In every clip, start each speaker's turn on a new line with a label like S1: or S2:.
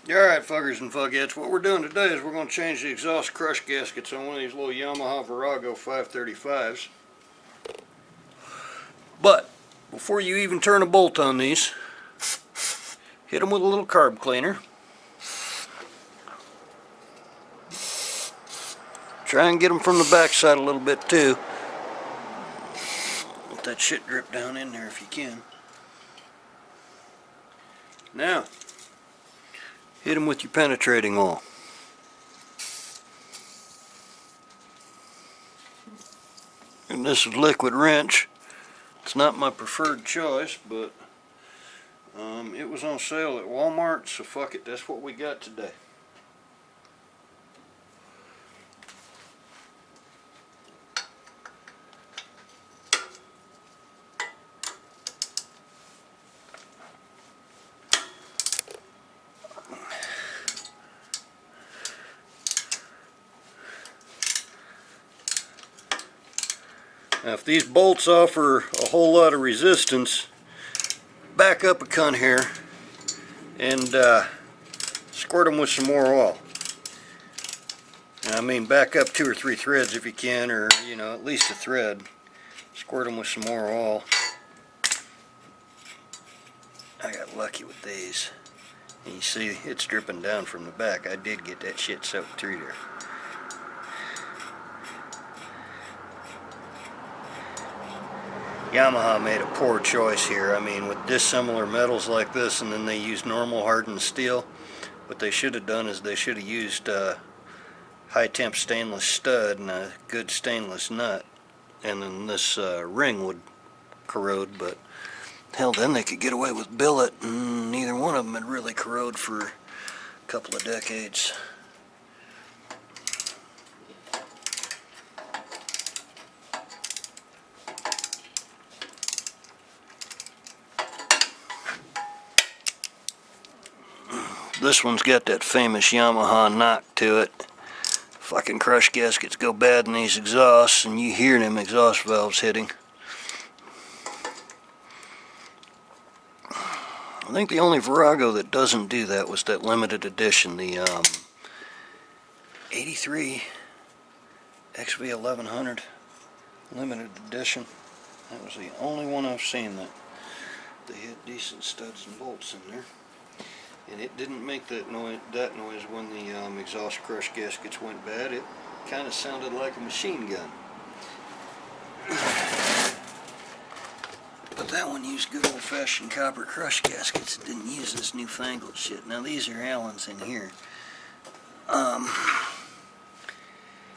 S1: Alright, fuckers and fuckettes, what we're doing today is we're going to change the exhaust crush gaskets on one of these little Yamaha Virago 535s. But, before you even turn a bolt on these, hit them with a little carb cleaner. Try and get them from the backside a little bit too. Let that shit drip down in there if you can. Now, hit them with your penetrating oil. And this is liquid wrench. It's not my preferred choice, but it was on sale at Walmart, so fuck it, that's what we got today. Now if these bolts offer a whole lot of resistance, back up a cunt here and squirt them with some more oil. And I mean back up 2 or 3 threads if you can, or at least a thread. Squirt them with some more oil. I got lucky with these. And you see it's dripping down from the back. I did get that shit soaked through there. Yamaha made a poor choice here. I mean, with dissimilar metals like this, and then they used normal hardened steel. What they should have done is they should have used high temp stainless stud and a good stainless nut, and then this ring would corrode. But hell, then they could get away with billet, and neither one of them had really corroded for a couple of decades. This one's got that famous Yamaha knock to it. Fucking crush gaskets go bad in these exhausts, and you hear them exhaust valves hitting. I think the only Virago that doesn't do that was that limited edition, the 83 XV535 limited edition. That was the only one I've seen that they had decent studs and bolts in there. And it didn't make that noise when the exhaust crush gaskets went bad. It kind of sounded like a machine gun. But that one used good old-fashioned copper crush gaskets. It didn't use this newfangled shit. Now these are Allen's in here. And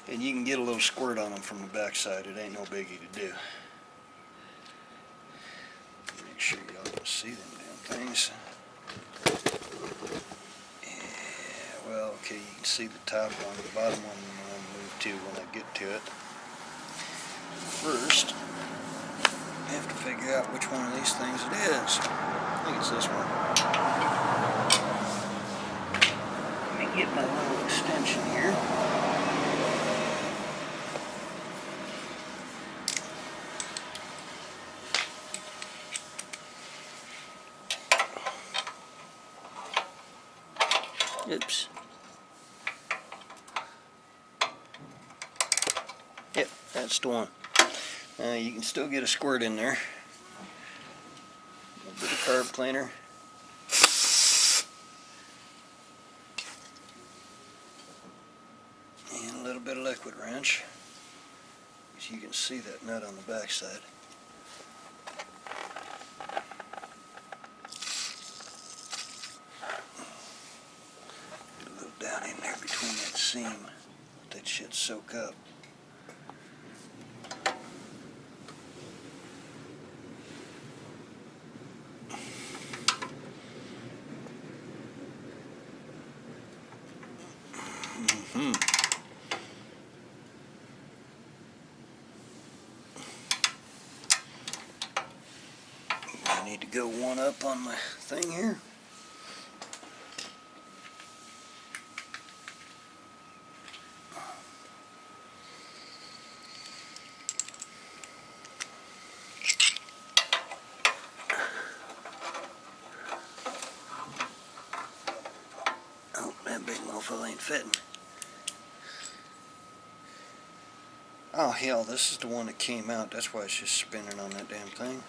S1: you can get a little squirt on them from the backside. It ain't no biggie to do. Make sure y'all can see them damn things. Well, okay, you can see the top one, the bottom one I'll move to when I get to it. First, I have to figure out which one of these things it is. I think it's this one. Let me get my little extension here. Oops. Yep, that's the one. You can still get a squirt in there. A little bit of carb cleaner. And a little bit of liquid wrench. As you can see that nut on the backside. Get a little down in there between that seam. Let that shit soak up. I need to go one up on my thing here. mofo ain't fitting. Oh hell, this is the one that came out. That's why it's just spinning on that damn thing.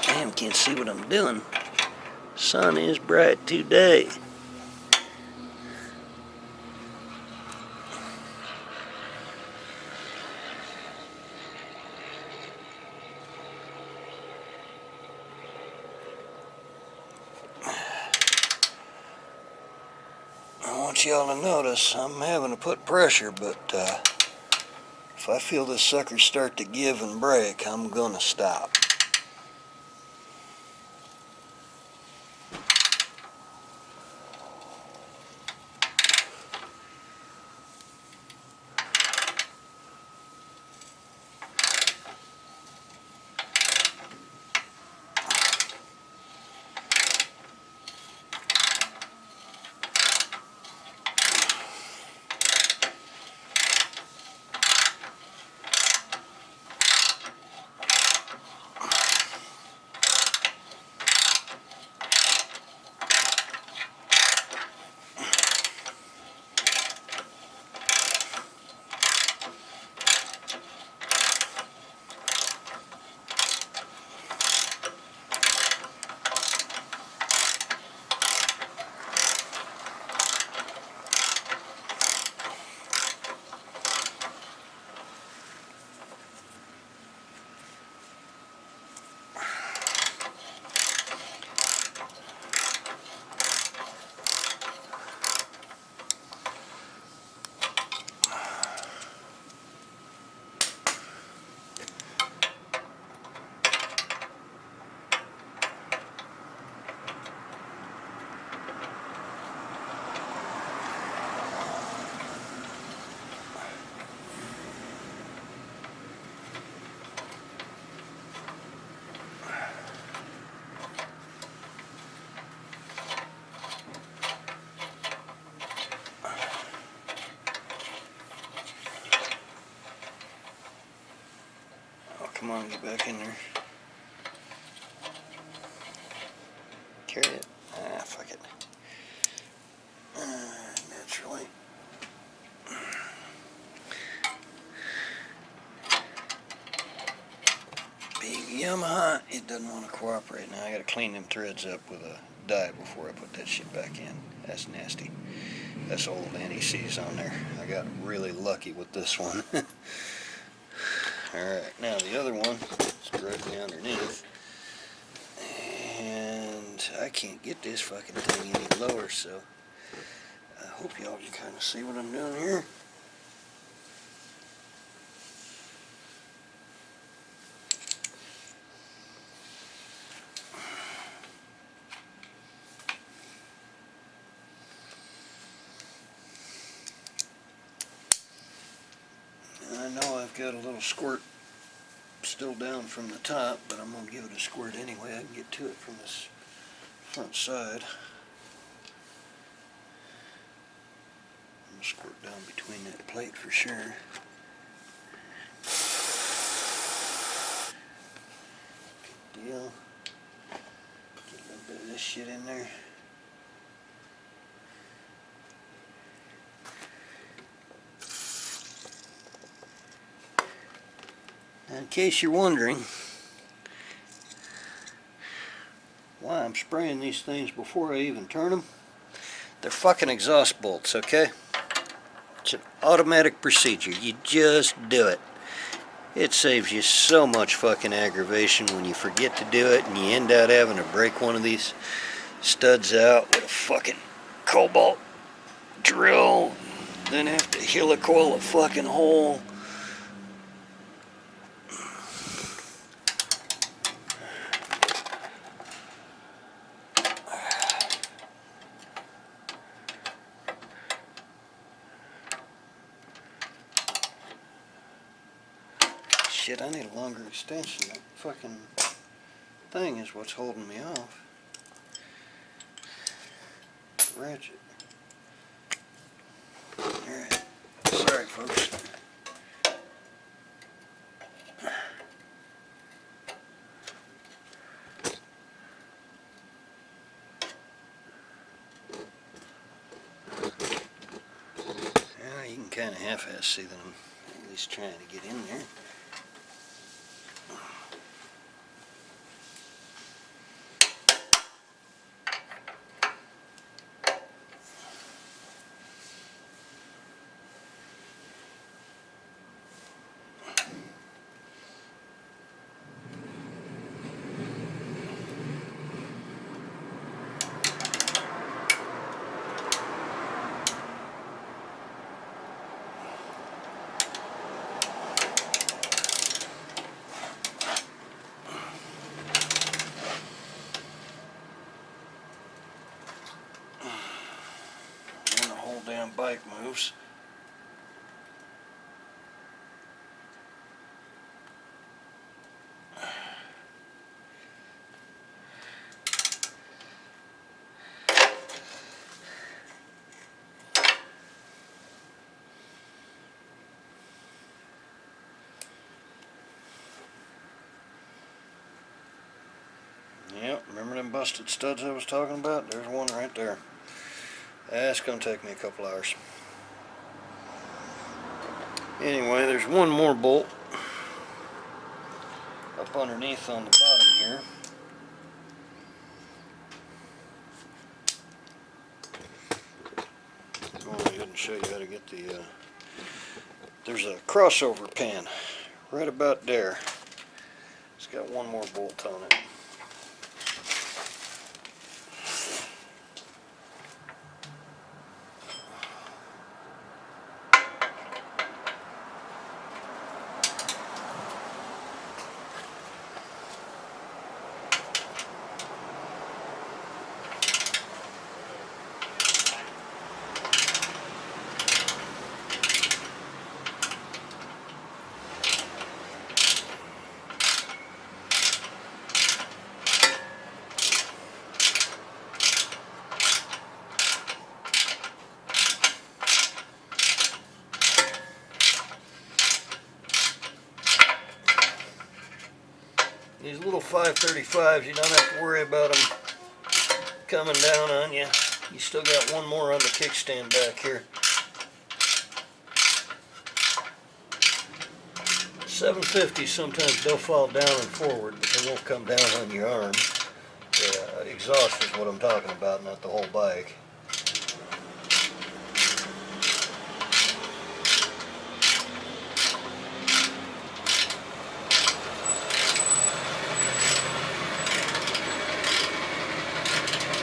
S1: Damn, can't see what I'm doing. Sun is bright today. I want y'all to notice I'm having to put pressure, but if I feel this sucker start to give and break, I'm gonna stop. Come on, get back in there. Carry it. Ah, fuck it. Naturally. Big Yamaha, it doesn't want to cooperate. Now I gotta clean them threads up with a dye before I put that shit back in. That's nasty. That's old anti-seize on there. I got really lucky with this one. Alright, now the other one is directly underneath. And I can't get this fucking thing any lower, so I hope y'all can kind of see what I'm doing here. I know I've got a little squirt still down from the top, but I'm going to give it a squirt anyway. I can get to it from this front side. I'm going to squirt down between that plate for sure. Good deal. Get a little bit of this shit in there. In case you're wondering why I'm spraying these things before I even turn them, they're fucking exhaust bolts, okay? It's an automatic procedure. You just do it. It saves you so much fucking aggravation when you forget to do it and you end up having to break one of these studs out with a fucking cobalt drill, then have to heli-coil a fucking hole. Shit, I need a longer extension. That fucking thing is what's holding me off. Ratchet. Alright. kind of half-ass see that I'm at least trying to get in there. Damn bike moves. Yep, remember them busted studs I was talking about? There's one right there. That's going to take me a couple hours. Anyway, there's one more bolt up underneath on the bottom here. I'll go ahead and show you how to get the, there's a crossover pan right about there. It's got one more bolt on it. These little 535s, you don't have to worry about them coming down on you. You still got one more on the kickstand back here. 750s, sometimes they'll fall down and forward, but they won't come down on your arm. The exhaust is what I'm talking about, not the whole bike.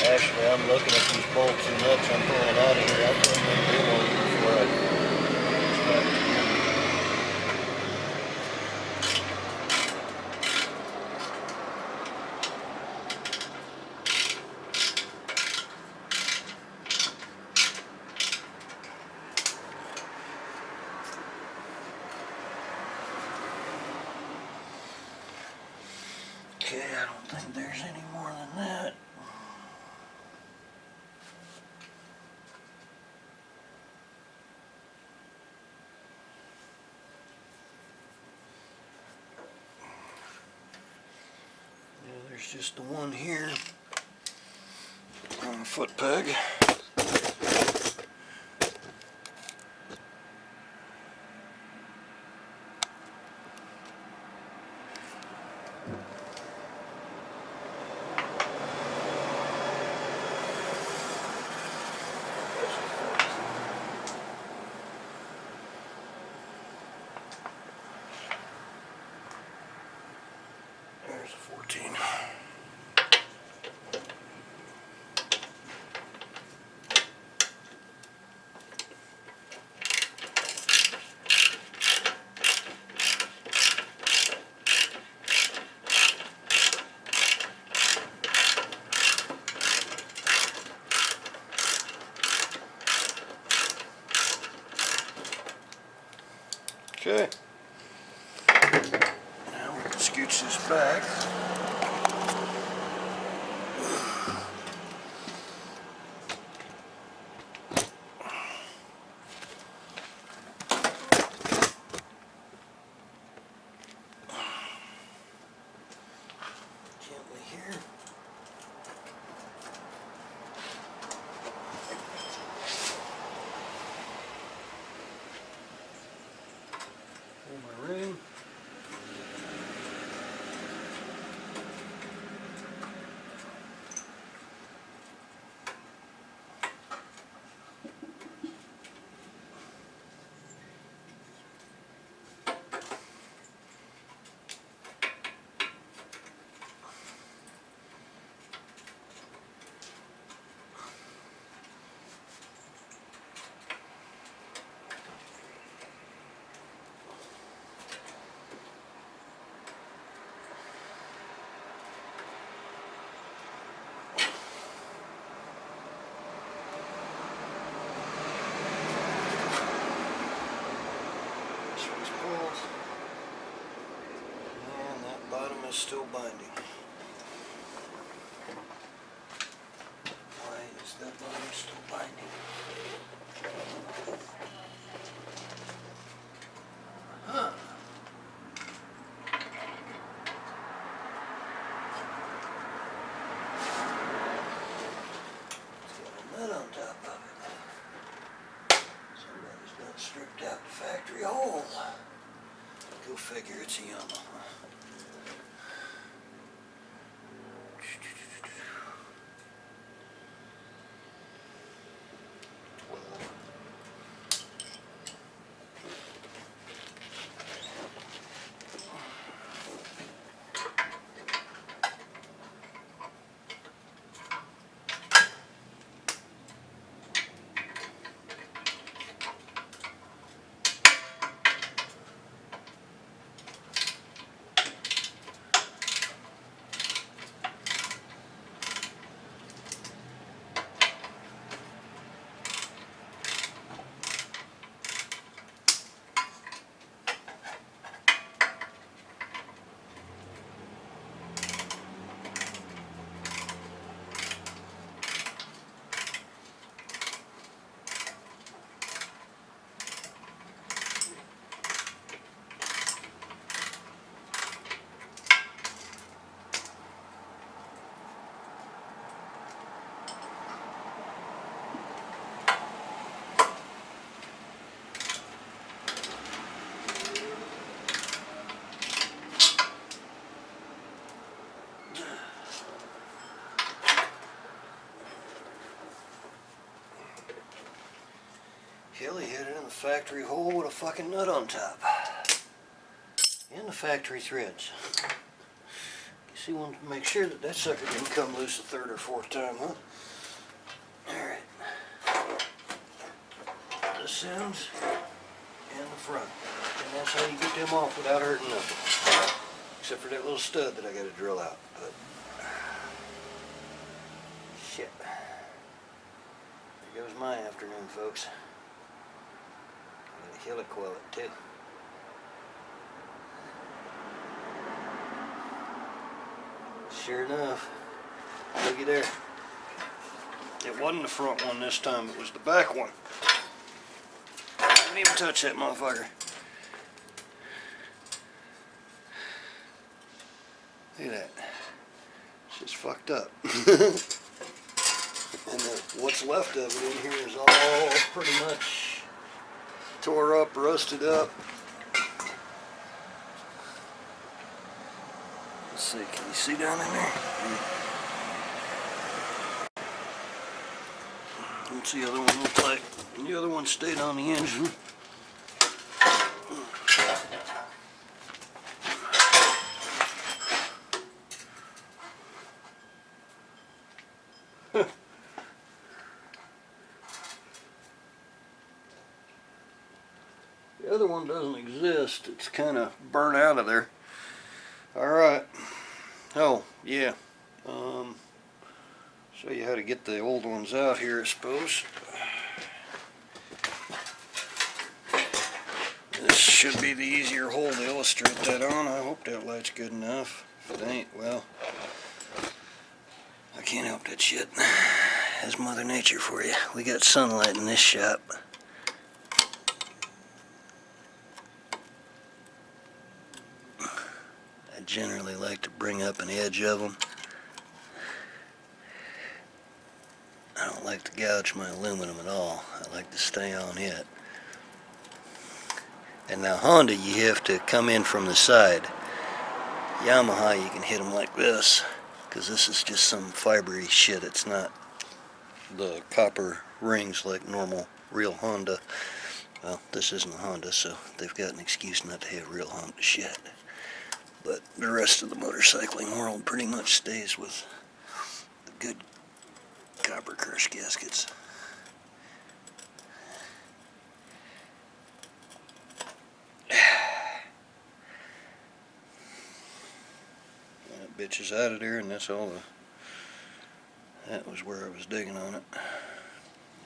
S1: Actually, I'm looking at these bolts and nuts I'm pulling out of here. I'll put them in one before I start. Okay, I don't think there's any more than that. There's just the one here on the foot peg. There's a 14. Okay. Now we can scooch this back. Gently here. still binding? Why is that bottom still binding? Huh. It's got a nut on top of it. Somebody's not stripped out the factory hole. Go figure, it's a Yamaha. Heli hit it in the factory hole with a fucking nut on top. And the factory threads. You see, one to make sure that that sucker didn't come loose a third or fourth time, huh? Alright. The sounds and the front. And that's how you get them off without hurting nothing. Except for that little stud that I gotta drill out. But shit. There goes my afternoon, folks. Heli-coil it too. Sure enough, looky there. It wasn't the front one this time, it was the back one. I didn't even touch that motherfucker. Look at that. It's just fucked up. And what's left of it in here is all pretty much tore up, rusted up. Let's see, can you see down in there? What's the other one look like? The other one stayed on the engine. The other one doesn't exist. It's kind of burnt out of there. Alright. Oh, yeah. Show you how to get the old ones out here, I suppose. This should be the easier hole to illustrate that on. I hope that light's good enough. If it ain't, well, I can't help that shit. That's Mother Nature for you. We got sunlight in this shop. I generally like to bring up an edge of them. I don't like to gouge my aluminum at all. I like to stay on it. And now Honda, you have to come in from the side. Yamaha, you can hit them like this, because this is just some fibery shit. It's not the copper rings like normal real Honda. Well, this isn't a Honda, so they've got an excuse not to have real Honda shit. But the rest of the motorcycling world pretty much stays with the good copper crush gaskets. That bitch is out of there, and that's all the... That was where I was digging on it.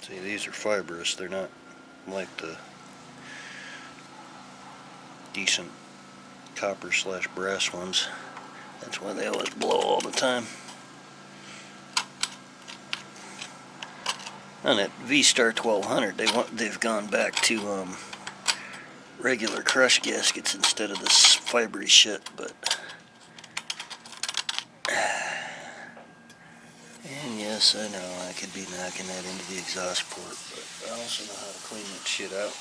S1: See, these are fibrous. They're not like the decent copper/brass ones. That's why they always blow all the time. On that V-Star 1200, they've gone back to regular crush gaskets instead of this fibery shit, but. And yes, I know I could be knocking that into the exhaust port, but I also know how to clean that shit out.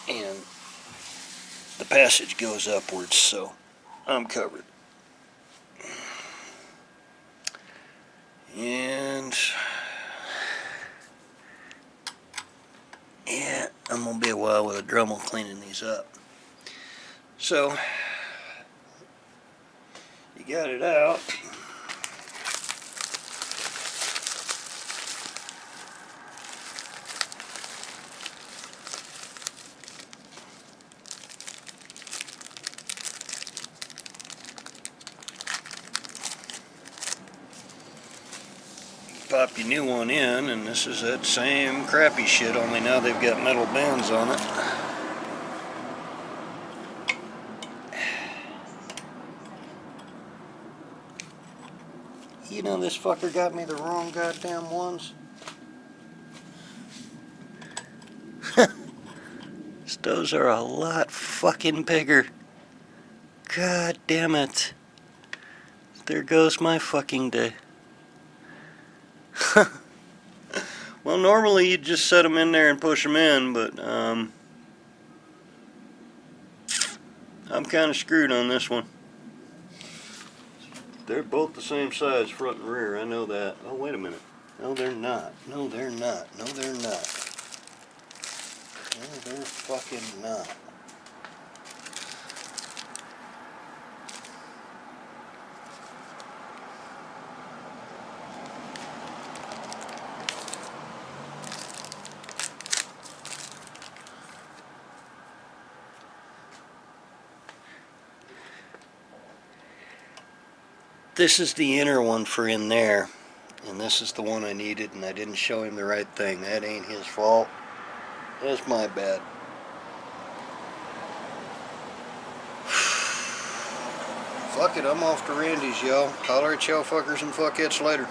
S1: And the passage goes upwards, so I'm covered. And yeah, I'm gonna be a while with a Dremel cleaning these up. So you got it out. Pop your new one in, and this is that same crappy shit, only now they've got metal bands on it. You know, this fucker got me the wrong goddamn ones. Those are a lot fucking bigger. God damn it. There goes my fucking day. Well, normally you'd just set them in there and push them in, but I'm kind of screwed on this one. They're both the same size, front and rear, I know that. Oh, wait a minute. No, they're not. No, they're not. No, they're not. No, they're fucking not. This is the inner one for in there, and this is the one I needed, and I didn't show him the right thing. That ain't his fault. That's my bad. Fuck it, I'm off to Randy's, y'all. Holler at y'all fuckers and fuckheads later.